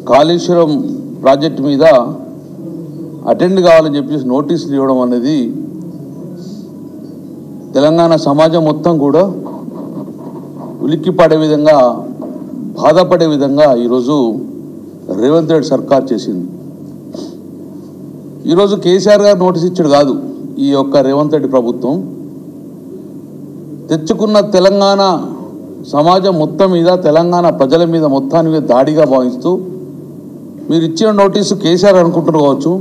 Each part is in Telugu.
కాళేశ్వరం ప్రాజెక్టు మీద అటెండ్ కావాలని చెప్పేసి నోటీసులు ఇవ్వడం అనేది తెలంగాణ సమాజం మొత్తం కూడా ఉలిక్కిపడే విధంగా, బాధపడే విధంగా ఈరోజు రేవంత్ రెడ్డి సర్కార్ చేసింది. ఈరోజు కేసీఆర్ గారు నోటీస్ ఇచ్చాడు కాదు, ఈ యొక్క రేవంత్ రెడ్డి ప్రభుత్వం తెచ్చుకున్న తెలంగాణ సమాజం మొత్తం మీద, తెలంగాణ ప్రజల మీద మొత్తాన్ని మీద దాడిగా భావిస్తూ మీరు ఇచ్చిన నోటీసు కేసీఆర్ అనుకుంటున్నారు కావచ్చు,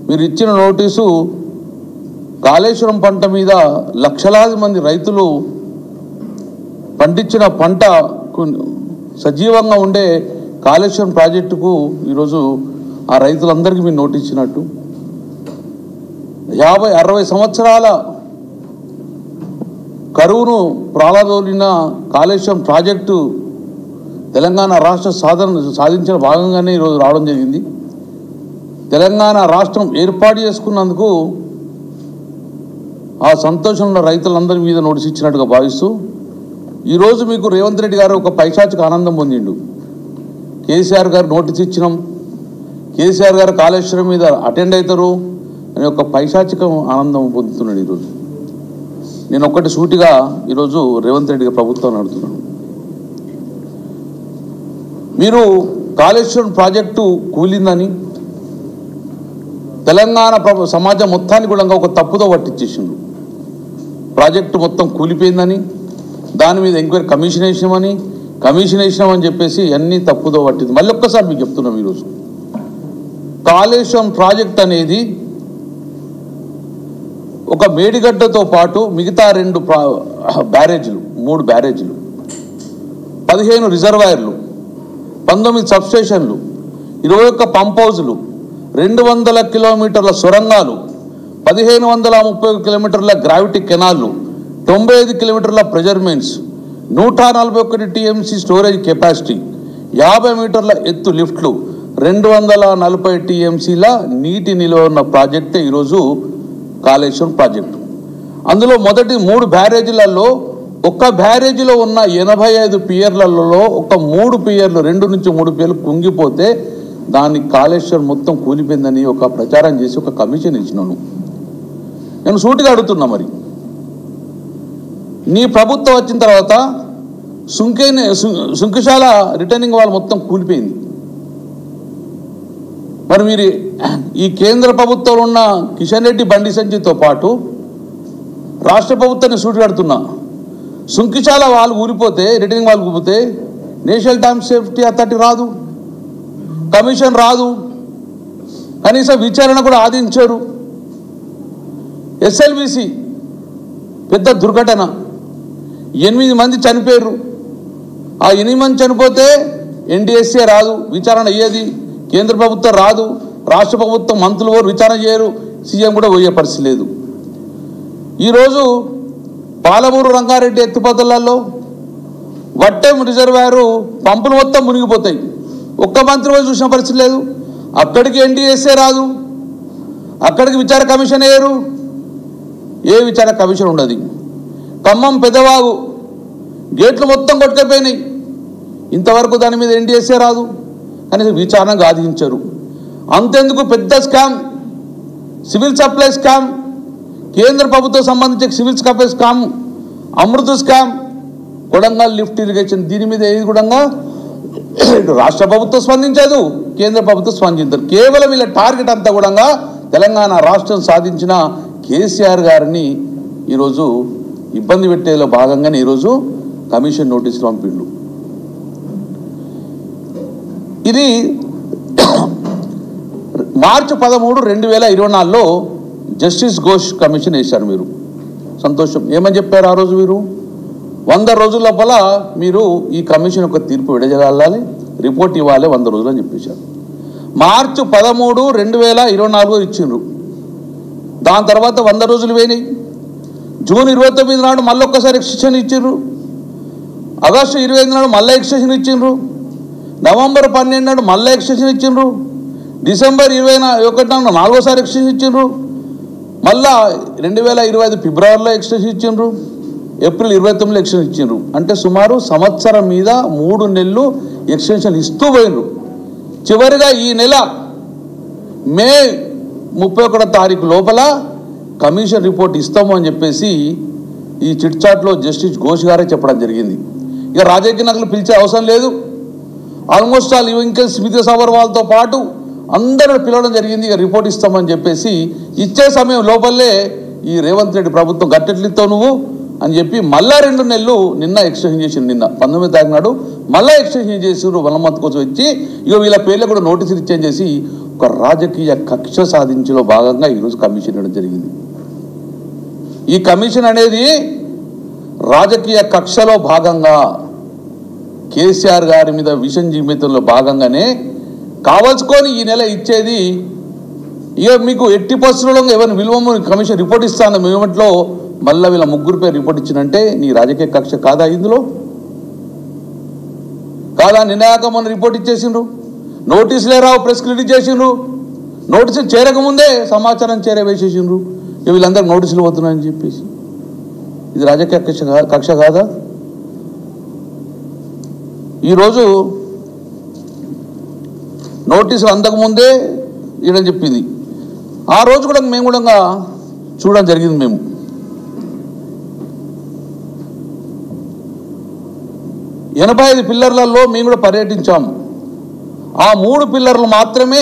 మీరు ఇచ్చిన నోటీసు కాళేశ్వరం పంట మీద లక్షలాది మంది రైతులు పండించిన పంట సజీవంగా ఉండే కాళేశ్వరం ప్రాజెక్టుకు ఈరోజు ఆ రైతులందరికీ మీరు నోటీస్ ఇచ్చినట్టు 50-60 సంవత్సరాల కరువును ప్రాళదోలిన కాళేశ్వరం ప్రాజెక్టు తెలంగాణ రాష్ట్ర సాధించిన భాగంగానే ఈరోజు రావడం జరిగింది. తెలంగాణ రాష్ట్రం ఏర్పాటు చేసుకున్నందుకు ఆ సంతోషంలో రైతులందరి మీద నోటీస్ ఇచ్చినట్టుగా భావిస్తూ ఈరోజు మీకు రేవంత్ రెడ్డి గారు ఒక పైశాచిక ఆనందం పొందిండు. కేసీఆర్ గారు నోటీస్ ఇచ్చినాం, కేసీఆర్ గారు కాళేశ్వరం మీద అటెండ్ అవుతారు అనే ఒక పైశాచిక ఆనందం పొందుతున్నాడు. ఈరోజు నేను ఒక్కటి సూటిగా ఈరోజు రేవంత్ రెడ్డి గారు ప్రభుత్వాన్ని అడుగుతున్నాను, మీరు కాళేశ్వరం ప్రాజెక్టు కూలిందని తెలంగాణ సమాజం మొత్తాన్ని కూడా ఒక తప్పుతో పట్టించేసిండ్రు. ప్రాజెక్టు మొత్తం కూలిపోయిందని, దాని మీద ఎంక్వైరీ కమిషన్ వేసినామని చెప్పేసి అన్నీ తప్పుదో పట్టింది. మళ్ళీ ఒక్కసారి మీకు చెప్తున్నాం, ఈరోజు కాళేశ్వరం ప్రాజెక్ట్ అనేది ఒక మేడిగడ్డతో పాటు మిగతా 2 బ్యారేజీలు, 3 బ్యారేజీలు, 15 రిజర్వాయర్లు, 19 సబ్స్టేషన్లు, 21 పంప్ హౌజులు, 200 కిలోమీటర్ల సొరంగాలు, 1530 కిలోమీటర్ల గ్రావిటీ కెనాళ్ళు, 95 కిలోమీటర్ల ప్రెజర్మెంట్స్, 141 టీఎంసీ స్టోరేజ్ కెపాసిటీ, 50 మీటర్ల ఎత్తు లిఫ్ట్లు, 240 టీఎంసీల నీటి నిల్వ ఉన్న ప్రాజెక్టే ఈరోజు కాళేశ్వరం ప్రాజెక్టు. అందులో మొదటి 3 బ్యారేజీలలో ఒక్క బ్యారేజీలో ఉన్న 85 పియర్లలో ఒక 3 పియర్లు, 2 నుంచి 3 పియర్లు కుంగిపోతే దాన్ని కాళేశ్వరం మొత్తం కూలిపోయిందని ఒక ప్రచారం చేసి ఒక కమిషన్ ఇచ్చినాను. నేను సూటిగా అడుగుతున్నా, మరి నీ ప్రభుత్వం వచ్చిన తర్వాత సుంకిశాల రిటర్నింగ్ వాళ్ళు మొత్తం కూలిపోయింది. మరి మీరు ఈ కేంద్ర ప్రభుత్వంలో ఉన్న కిషన్ రెడ్డి బండి సంజయ్తో పాటు రాష్ట్ర ప్రభుత్వాన్ని సూటిగా అడుగుతున్నా, సుంకిశాల వాళ్ళు ఊరిపోతే, రిటర్నింగ్ వాళ్ళు ఊరిపోతే నేషనల్ డ్యామ్ సేఫ్టీ అథారిటీ రాదు, కమిషన్ రాదు, కనీసం విచారణ కూడా ఆదించారు. ఎస్ఎల్బిసి పెద్ద దుర్ఘటన, 8 మంది చనిపోయారు. ఆ 8 మంది చనిపోతే ఎన్డీఎస్ఏ రాదు, విచారణ అయ్యేది, కేంద్ర ప్రభుత్వం రాదు, రాష్ట్ర ప్రభుత్వం మంత్రులు వారు విచారణ చేయరు, సీఎం కూడా పోయే పరిస్థితి లేదు. ఈరోజు పాలమూరు రంగారెడ్డి ఎత్తిపోతలలో వట్టెం రిజర్వాయరు పంపులు మొత్తం మునిగిపోతాయి, ఒక్క మంత్రి పోయి చూసిన పరిస్థితి లేదు. అక్కడికి ఎన్డీఎస్ఏ రాదు, అక్కడికి విచారణ కమిషన్ వేయరు, ఏ విచారణ కమిషన్ ఉండదు. ఖమ్మం పెదవాగు గేట్లు మొత్తం కొట్టుకపోయినాయి, ఇంతవరకు దాని మీద ఎన్డీఎస్ఏ రాదు, కనీసం విచారణ గాదించరు. అంతెందుకు పెద్ద స్కామ్, సివిల్ సప్లై స్కామ్, కేంద్ర ప్రభుత్వం సంబంధించిన సివిల్ సప్లై స్కామ్, అమృత స్కామ్, కొడంగల్ లిఫ్ట్ ఇరిగేషన్, దీని మీద ఏది కూడా రాష్ట్ర ప్రభుత్వం స్పందించదు, కేంద్ర ప్రభుత్వం స్పందించదు. కేవలం వీళ్ళ టార్గెట్ అంతా కూడా తెలంగాణ రాష్ట్రం సాధించిన కేసీఆర్ గారిని ఈరోజు ఇబ్బంది పెట్టేలో భాగంగానే ఈరోజు కమిషన్ నోటీసులు పంపిండు. ఇది మార్చి 13, 2024లో జస్టిస్ ఘోష్ కమిషన్ వేశారు. మీరు సంతోషం, ఏమని చెప్పారు ఆ రోజు? మీరు 100 రోజుల లోపల మీరు ఈ కమిషన్ ఒక తీర్పు విడుదల రిపోర్ట్ ఇవ్వాలి 100 రోజులు అని చెప్పేశారు. మార్చి 13, 2024 ఇచ్చిండ్రు. దాని తర్వాత 100 రోజులు పోయినాయి. జూన్ 29 నాడు మళ్ళీ ఒక్కసారి ఎక్స్టెన్షన్ ఇచ్చిండ్రు. ఆగస్టు 25 నాడు మళ్ళీ ఎక్స్టెన్షన్ ఇచ్చిండ్రు. నవంబర్ 12 నాడు మళ్ళీ ఎక్స్టెన్షన్ ఇచ్చిండ్రు. డిసెంబర్ 21 నాడు 4వసారి ఎక్స్టెన్షన్ ఇచ్చిండ్రు. మళ్ళా 2025 ఫిబ్రవరిలో ఎక్స్టెన్షన్ ఇచ్చిండ్రు. ఏప్రిల్ 29లో ఎక్స్టెన్షన్ ఇచ్చిండ్రు. అంటే సుమారు సంవత్సరం మీద 3 నెలలు ఎక్స్టెన్షన్ ఇస్తూ పోయినరు. చివరిగా ఈ నెల మే 31వ తారీఖు లోపల కమిషన్ రిపోర్ట్ ఇస్తాము అని చెప్పేసి ఈ చిట్చాట్లో జస్టిస్ ఘోష్ గారే చెప్పడం జరిగింది. ఇక రాజకీయ నాయకులు పిలిచే అవసరం లేదు. ఆల్మోస్ట్ ఆల్ ఇంకా స్మితా సబర్వాల్తో పాటు అందరూ పిలవడం జరిగింది. ఇక రిపోర్ట్ ఇస్తామని చెప్పేసి ఇచ్చే సమయం లోపలే ఈ రేవంత్ రెడ్డి ప్రభుత్వం గట్టెట్లిస్తావు నువ్వు అని చెప్పి మళ్ళా 2 నెలలు నిన్న ఎక్స్టెన్షన్ చేసిండు. నిన్న 19వ తారీఖు నాడు మళ్ళీ ఎక్స్టెన్షన్ చేసిండ్రు 1 మంత్ కోసం ఇచ్చి ఇక వీళ్ళ పేర్లు కూడా నోటీసులు ఇచ్చేం చేసి ఒక రాజకీయ కక్ష సాధించలో భాగంగా ఈరోజు కమిషన్ ఇవ్వడం జరిగింది. ఈ కమిషన్ అనేది రాజకీయ కక్షలో భాగంగా కేసీఆర్ గారి మీద విషం జీవితంలో భాగంగానే కావాల్సుకొని ఈ నెల ఇచ్చేది. ఇక మీకు ఎట్టి పరిస్థితుల్లో ఎవరిని విలువ కమిషన్ రిపోర్ట్ ఇస్తాను మూమెంట్లో మళ్ళీ వీళ్ళ 3 పేరు రిపోర్ట్ ఇచ్చినంటే నీ రాజకీయ కక్ష కాదా? ఇందులో కాదా? నిన్నయాక మొన్న రిపోర్ట్ ఇచ్చేసిండ్రు, నోటీసులే రావు, ప్రెస్ రిలీజ్ చేసిండ్రు, నోటీసులు చేరకముందే సమాచారం చేరవేసేసిండ్రు. ఇక వీళ్ళందరూ నోటీసులు పోతున్నాయని చెప్పేసి ఇది రాజకీయ కక్ష కాదా? ఈరోజు నోటీసులు అందకముందే ఇవ్వడం చెప్పింది. ఆ రోజు కూడా మేము కూడా చూడడం జరిగింది. మేము 85 పిల్లర్లలో మేము కూడా పర్యటించాము. ఆ 3 పిల్లర్లు మాత్రమే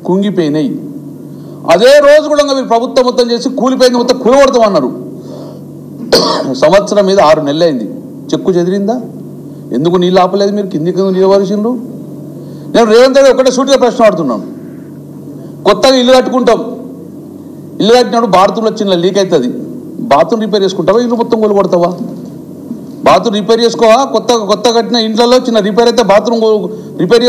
కుంగిపోయినాయి. అదే రోజు కూడా మీరు ప్రభుత్వం మొత్తం చేసి కూలిపోయింది మొత్తం కూలగొడతామన్నారు. సంవత్సరం మీద 6 నెలలు అయింది. చెక్కు చెదిరిందా? ఎందుకు నీళ్ళు ఆపలేదు? మీరు కిందికి నిలవలసిండ్రు. నేను రేవంత్ రెడ్డి ఒకటే సూటిగా ప్రశ్న అడుగుతున్నాను. కొత్తగా ఇల్లు కట్టుకుంటాం, ఇల్లు కట్టినప్పుడు బాత్రూంలో చిన్న లీక్ అవుతుంది, బాత్రూమ్ రిపేర్ చేసుకుంటావా? ఇల్లు మొత్తం కూలగొడతావా? Bathroom repair చేసుకోవా? కొత్త కట్టిన ఇంట్లో చిన్న రిపేర్ అయితే బాత్రూమ్ రిపేర్